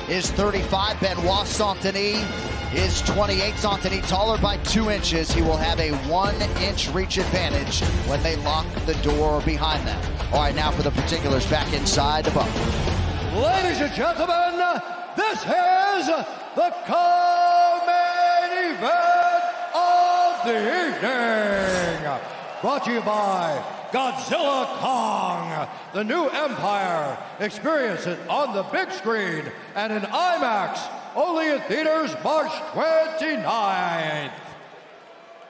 is 35. Benoit Saint-Denis is 28. Saint-Denis taller by 2 inches. He will have a 1-inch reach advantage when they lock the door behind them. All right, now for the particulars back inside the bubble. Ladies and gentlemen, this is the co-main event of the evening. Brought to you by Godzilla Kong, the new empire. Experience it on the big screen and in IMAX, only in theaters March 29th.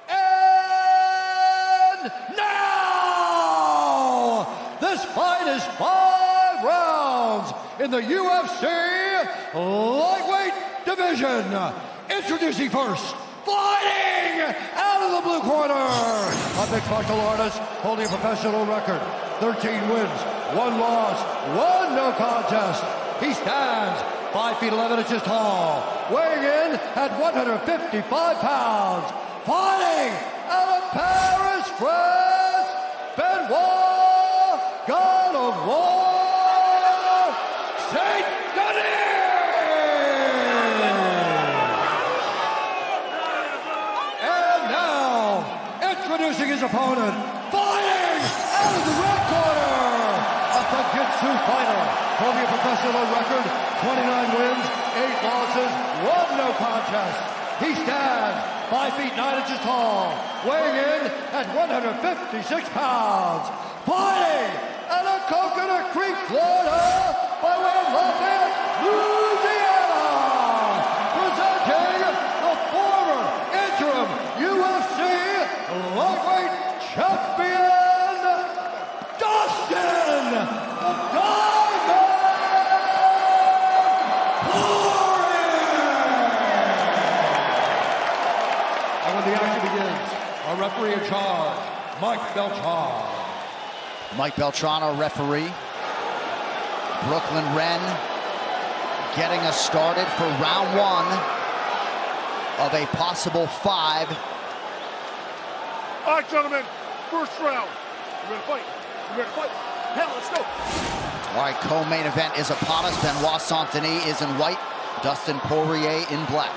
And now, this fight is 5 rounds in the UFC lightweight division. Introducing first, fighting out of the blue corner, a mixed martial artist holding a professional record, 13 wins, 1 loss, 1 no contest. He stands 5 feet 11 inches tall, weighing in at 155 pounds, fighting out of Paris, France, Benoit, God of War, Saint Denis! Introducing his opponent, fighting out of the red corner, a Jiu-Jitsu fighter, holding a professional record, 29 wins, 8 losses, 1 no contest. He stands 5 feet 9 inches tall, weighing in at 156 pounds, fighting out of Coconut Creek, Florida, by way of Lafayette, Louisiana, presenting the former interim UFC lightweight champion, Dustin, the Diamond Poirier! And when the action begins, our referee in charge, Mike Beltran. Mike Beltran, our referee. Brooklyn Wren getting us started for round 1 of a possible 5. All right, gentlemen, first round. You ready to fight? You ready to fight? Hell, let's go. All right, co-main event is upon us. Benoit Saint-Denis is in white, Dustin Poirier in black.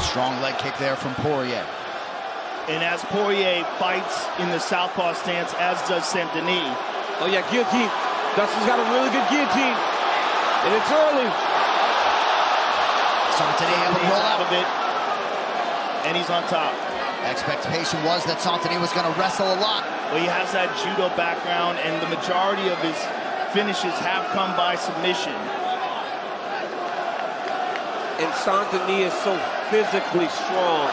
Strong leg kick there from Poirier. And as Poirier fights in the southpaw stance, as does Saint-Denis. Oh yeah, guillotine. Dustin's got a really good guillotine. And it's early. Saint-Denis able to roll out of it, and he's on top. Expectation was that Saint-Denis was going to wrestle a lot. Well, he has that judo background, and the majority of his finishes have come by submission. And Saint-Denis is so physically strong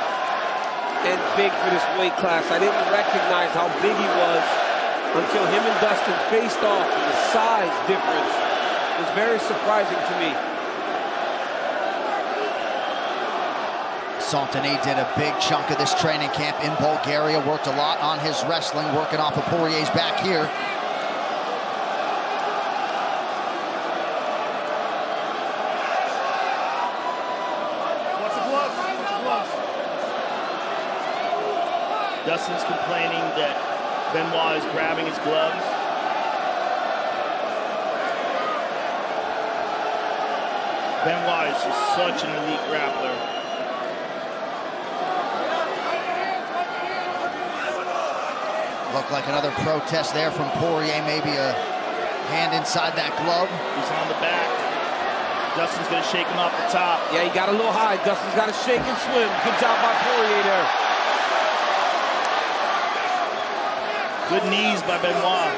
and big for this weight class. I didn't recognize how big he was until him and Dustin faced off. The size difference was very surprising to me. Saint-Denis did a big chunk of this training camp in Bulgaria, worked a lot on his wrestling, working off of Poirier's back here. What's the glove? What's the glove? Dustin's complaining that Benoit is grabbing his gloves. Benoit is just such an elite grappler. Looked like another protest there from Poirier, maybe a hand inside that glove. He's on the back. Dustin's gonna shake him off the top. Yeah, he got a little high. Dustin's got to shake and swim. Good job by Poirier there. Good knees by Benoit.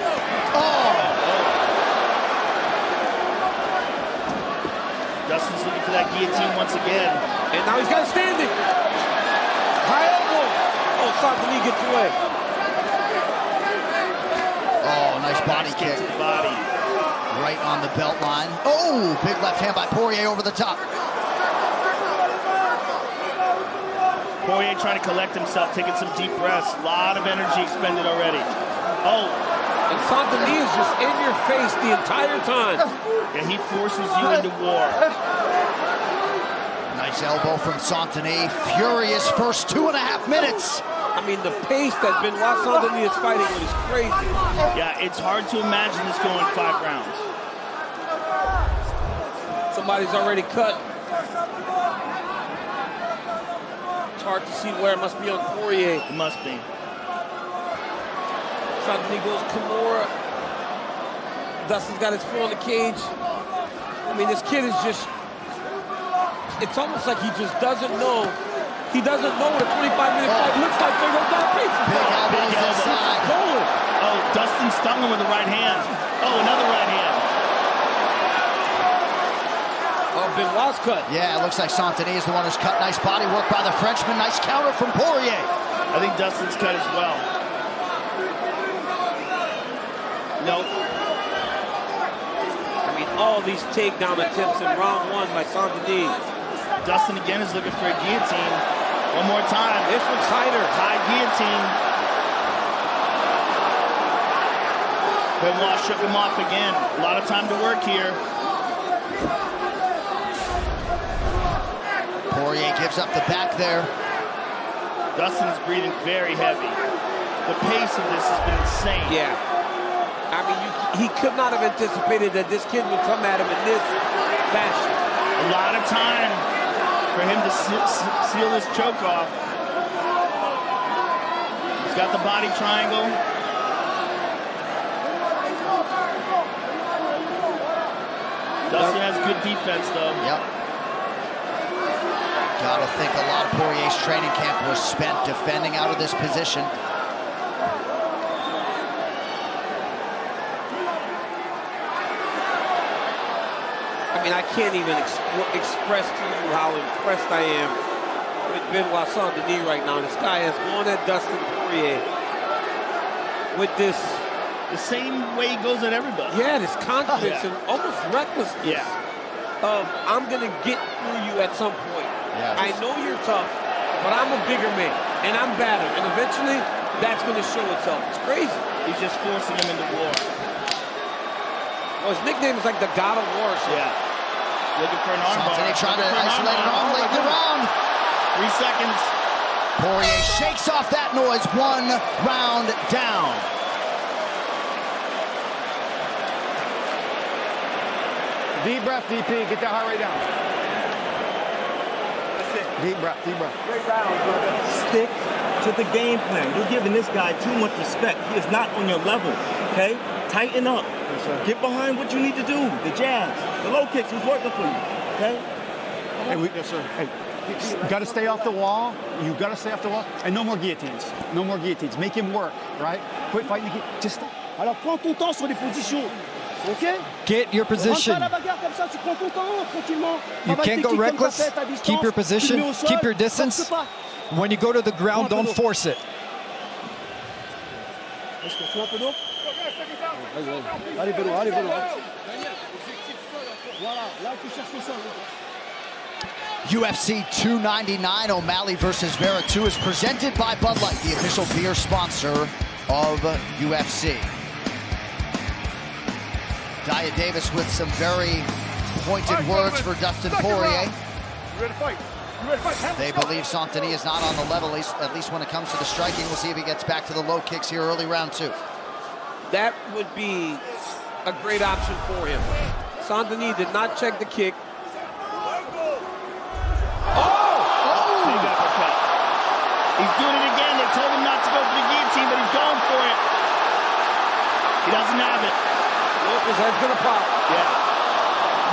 Oh! Dustin's looking for that guillotine once again. And now he's got to stand it. High elbow. Oh, Saint-Denis gets away. Oh, nice body kick. To the body. Right on the belt line. Oh, big left hand by Poirier over the top. Poirier trying to collect himself, taking some deep breaths. A lot of energy expended already. Oh. And Saint-Denis is just in your face the entire time. Yeah, he forces you into war. Nice elbow from Saint-Denis. Furious first 2.5 minutes. I mean, the pace that Benoit Saint-Denis is fighting with is crazy. Yeah, it's hard to imagine this going 5 rounds. Somebody's already cut. It's hard to see where. It must be on Poirier. It must be. Saint-Denis goes Kimura. Dustin's got his foot on the cage. I mean, this kid is just, it's almost like he just doesn't know. He doesn't know what a 25-minute fight looks like. They go down faces. Big elbows inside. Oh, Dustin stung him with the right hand. Oh, another right hand. Oh, Benoit's cut. Yeah, it looks like Saint-Denis is the one who's cut. Nice body work by the Frenchman. Nice counter from Poirier. I think Dustin's cut as well. Nope. I mean, all these takedown attempts in round 1 by Saint-Denis. Dustin again is looking for a guillotine. One more time. This one's tighter. High guillotine. Benoit shook him off again. A lot of time to work here. Poirier gives up the back there. Dustin is breathing very heavy. The pace of this has been insane. Yeah. I mean, he could not have anticipated that this kid would come at him in this fashion. A lot of time for him to seal this choke off. He's got the body triangle. Dustin has good defense, though. Yep. Gotta think a lot of Poirier's training camp was spent defending out of this position. I mean, I can't even express to you how impressed I am with Benoit Saint-Denis right now. This guy has gone at Dustin Poirier with this... The same way he goes at everybody. Yeah, this confidence and almost recklessness of, I'm going to get through you at some point. Yeah. I know you're tough, but I'm a bigger man, and I'm better. And eventually, that's going to show itself. It's crazy. He's just forcing him into war. Well, his nickname is like the God of War. So. Yeah. Looking for an armbar. Saint-Denis trying to isolate an arm late in the round. 3 seconds. Poirier shakes off that noise. 1 round down. Deep breath, DP. Get that heart rate down. That's it. Deep breath, deep breath. Great round, brother. Stick to the game plan. You're giving this guy too much respect. He is not on your level, okay? Tighten up. Yes, sir. Get behind what you need to do. The jabs, the low kicks was working for you, okay? Hey, yes, sir. Hey, you got to stay off the wall. You got to stay off the wall. And no more guillotines. No more guillotines. Make him work, right? Quit fighting the guillotine. Just Alors prends ton temps sur les positions, ok? Get your position. Rentre pas à la bagarre comme ça, tu prends ton temps tranquillement. You Travaille can't go technique comme reckless. t'as fait à distance. Keep your Tu le position. mets au sol, Keep your force distance. pas. When you go to the ground, don't force it. Est-ce que tu veux un peu d'eau? Allez, Benoît, allez, Benoît. Voilà, là tu cherches le sol. UFC 299, O'Malley versus Vera 2 is presented by Bud Light, the official beer sponsor of UFC. Daya Davis with some very pointed words for Dustin Poirier. You ready to fight? You ready to fight? They believe Saint-Denis is not on the level, at least when it comes to the striking. We'll see if he gets back to the low kicks here early round 2. That would be a great option for him. Saint-Denis did not check the kick. Big uppercut. He's doing it again. They told him not to go for the guillotine, but he's going for it. He doesn't have it. Nope, his head's gonna pop. Yeah.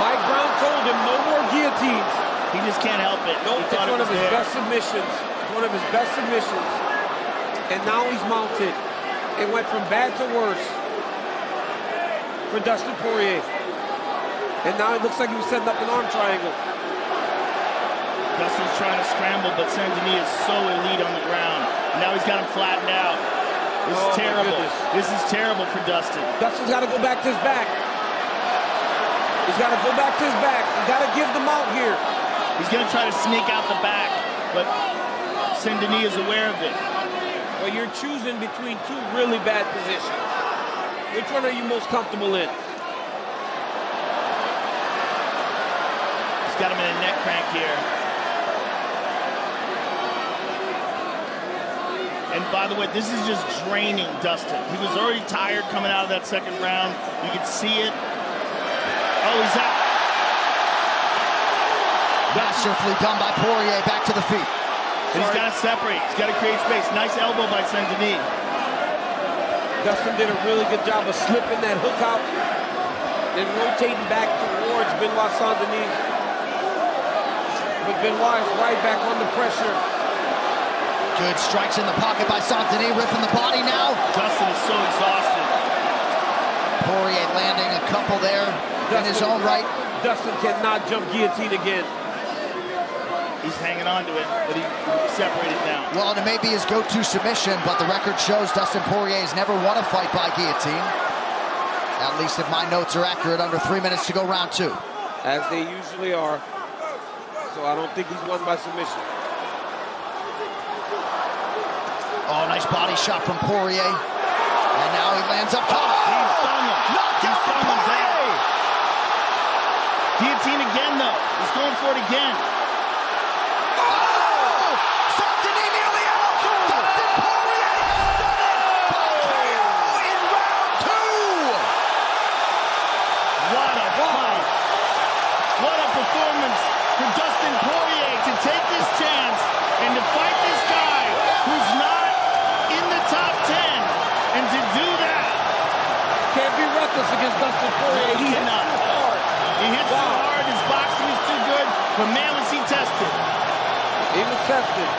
Mike Brown told him no more guillotines. He just can't help it. Nope, He it's thought one it of was his there. best submissions. It's one of his best submissions. And now he's mounted. It went from bad to worse for Dustin Poirier. And now it looks like he was setting up an arm triangle. Dustin's trying to scramble, but Saint-Denis is so elite on the ground. Now he's got him flattened out. This Oh, is my terrible. goodness. This is terrible for Dustin. Dustin's got to go back to his back. He's got to go back to his back. He's got to give them out here. He's going to try to sneak out the back, but Saint-Denis is aware of it. Well, you're choosing between two really bad positions. Which one are you most comfortable in? He's got him in a neck crank here. And by the way, this is just draining Dustin. He was already tired coming out of that second round. You can see it. Oh, he's out. Masterfully done by Poirier, back to the feet. And he's got to separate. He's got to create space. Nice elbow by Denis. Dustin did a really good job of slipping that hook out and rotating back towards Benoit Saint-Denis. But Benoit is right back under pressure. Good strikes in the pocket by Saint-Denis, ripping the body now. Dustin is so exhausted. Poirier landing a couple there in his own right. Dustin cannot jump guillotine again. He's hanging on to it, but he separated now. Well, and it may be his go-to submission, but the record shows Dustin Poirier has never won a fight by guillotine. At least if my notes are accurate, under 3 minutes to go, round 2. As they usually are. So I don't think he's won by submission. Oh, nice body shot from Poirier. And now he lands up top. He stung him. Knocked out Poirier. Guillotine again, though. He's going for it again. Saint-Denis nearly out. Dustin Poirier has done it by KO in round 2. What a fight. What a performance for Dustin Poirier to take this chance and to fight this guy who's not in the top 10. And to do that. Can't be reckless against Dustin Poirier. He cannot. He hits so hard, his boxing is too good, but man, was he tested. He was tested.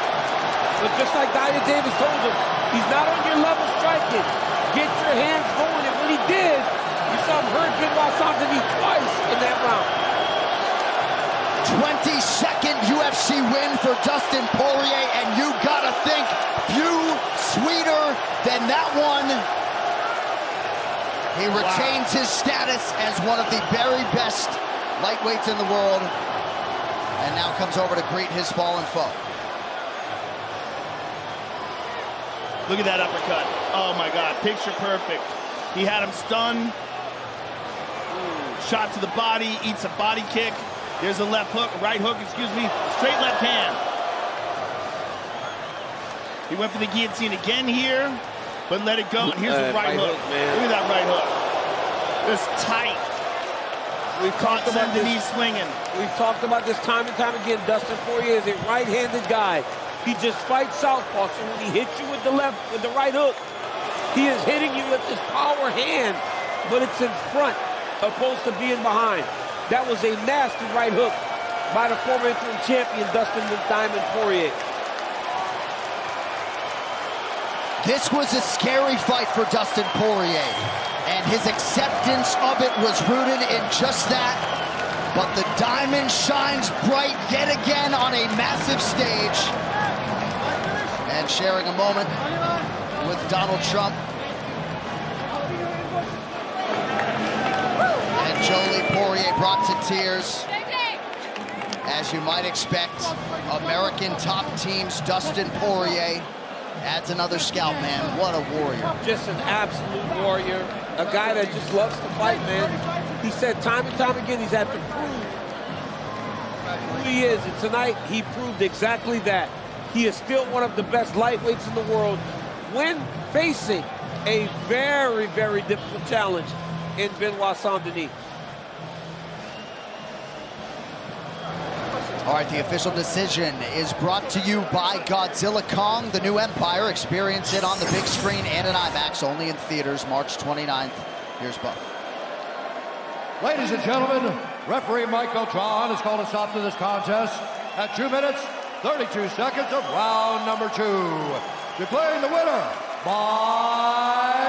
But just like Dyer Davis told him, he's not on your level striking. Get your hands going. And when he did, you saw him hurt Benoit Saint-Denis twice in that round. 22nd UFC win for Dustin Poirier, and you gotta think few sweeter than that one. He retains his status as one of the very best lightweights in the world, and now comes over to greet his fallen foe. Look at that uppercut. Oh my God, picture perfect. He had him stunned. Shot to the body, eats a body kick. There's a left hook, right hook, excuse me, straight left hand. He went for the guillotine again here, but let it go. And here's the right hook. Look at that right hook. It's tight. We've talked about Denis swinging. We've talked about this time and time again. Dustin Poirier is a right-handed guy. He just fights southpaw. So when he hits you with the left, with the right hook, he is hitting you with his power hand, but it's in front opposed to being behind. That was a nasty right hook by the former interim champion, Dustin the Diamond Poirier. This was a scary fight for Dustin Poirier, and his acceptance of it was rooted in just that. But the diamond shines bright yet again on a massive stage. And sharing a moment with Donald Trump. And Jolie Poirier brought to tears. As you might expect, American top team's Dustin Poirier adds another scalp, man. What a warrior. Just an absolute warrior. A guy that just loves to fight, man. He said time and time again he's had to prove who he is. And tonight he proved exactly that. He is still one of the best lightweights in the world when facing a very, very difficult challenge in Benoit Saint-Denis. All right, the official decision is brought to you by Godzilla Kong, the new Empire. Experience it on the big screen and in IMAX, only in theaters March 29th. Here's Buff. Ladies and gentlemen, referee Mike Beltran has called a stop to this contest at 2 minutes, 32 seconds of round number 2. Declaring the winner by